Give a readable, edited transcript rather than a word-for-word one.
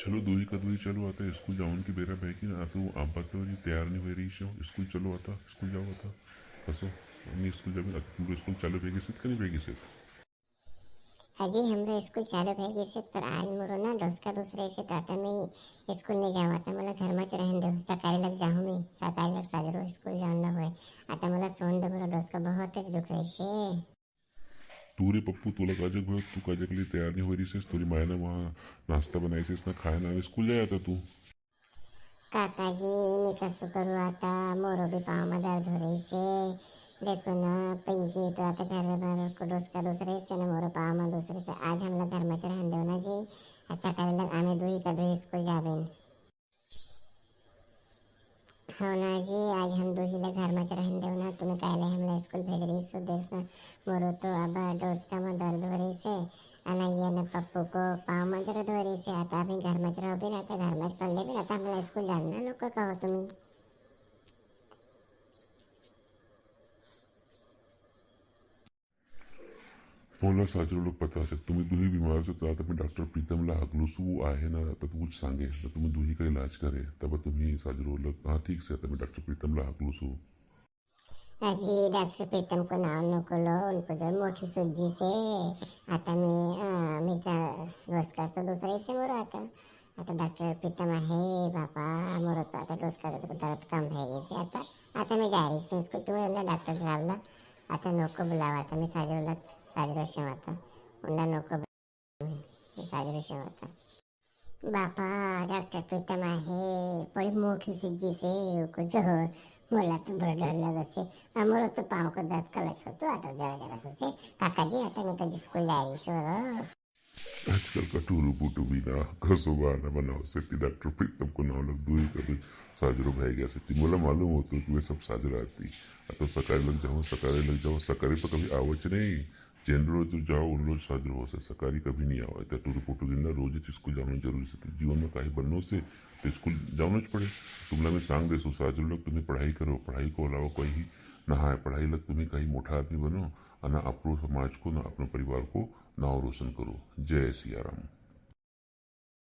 चलो दुई का दुई चलो आता स्कूल जाऊन की बेरा बह की ना आता आप बात तैयार नहीं हो रही शो स्कूल चलो आता स्कूल जाओ आता कसो मी स्कूल जाऊन आता तुमको स्कूल चालू भेगी सित का नहीं भेगी सित हजी हमरो स्कूल चालू भई गई पर आज मोरो ना डोसका दूसरे से आता मैं स्कूल नहीं जाऊँ आता मला घर में रहन दो सकाळी लग जाऊँ मैं 7 लग साजरो स्कूल जाऊन ना होय आता मला सोन दो मोरो डोसका बहुत दुख रही छे। तू रे पप्पू तुला काजक भयो तू काजक के लिए तैयार नहीं हो रही से तुरी माया ना वहाँ नाश्ता बनाई से ना खाया ना स्कूल जाए आता तू काकाजी मी कसं करू आता मोरो भी पाँव में दर्द हो रही से देखो ना पिंकी तो आता घर में को डोसका दूसरे से ना मोरो पाँव में दूसरे से आज हम लोग घर में रहन दो ना जी अच्छा करे लग आने दो ही का दो स्कूल जाबेन हो ना जी आज हम दो ही लोग घर में रहन दो ना तुम्हें कहले हम लोग स्कूल भेज रही सो देखना मोरो तो अब डोसका में दर्द हो रही से अना ये न पप्पू को पाँव में दर्द हो रही से आता अभी घर में रहो भी ना तो घर में पढ़ ले भी ना तो हम लोग स्कूल जाना लोग को कहो तुम्हें मला साजरो लोक पता असेल तुम्ही दुही बीमार असेल तर आता मी डॉक्टर प्रीतमला हाकलूसू आहे ना आता तू कुछ सांगे तर तुम्ही दुही का इलाज करे तब तुम्ही साजरो लोक हाँ ठीक से आता मी डॉक्टर प्रीतमला हाकलूसू जी डॉक्टर प्रीतम को नाम नको लो उनको जो मोटी सूजी से आता मी रोज का तो दूसरे से मोरो आता डॉक्टर प्रीतम आहे बापा मोरो तो आता रोज का तो दर्द कम है ये से आता मैं जा रही हूँ उसको तुम्हें डॉक्टर साहबला आता नको बुलावा आता मी साजरो शेवता उनला नको साजरो शेवता बापा डॉक्टर प्रीतम आहे बड़ी मोटी सूजी से उनको जो मला तो बड़ा डर लगा से मोरो तो पाँव को दर्द कलच होतो आता जरा जरा सो से काकाजी आता मी तो स्कूल जा रही शो आजकल का टूरू पुटू भी ना कसो बहाना बनाओ सकती डॉक्टर प्रीतम को नाव लग दुही कभी साजरो भाई गया सकती मला मालूम होतो कि वे सब साजरा आती आता सकाळी लग जाओ सकाळी पर कभी आवच नहीं जेन रोज जाओ उन रोज साजरो हो से सकाळी कभी नहीं आओ त्या टूरू पुटू गिनना रोज स्कूल जाना जरूरी से जीवन में काही बननो से तो स्कूल जाना पड़े तुम्हाला मैं सांग देसो साजरो लोग तुम्हें पढ़ाई करो पढ़ाई को अलावा कोई ही ना है पढ़ाई लग तुम्हें कहीं मोटा आदमी बनो और ना अपनो समाज को ना अपने परिवार को नाव रोशन करो जय सिया राम।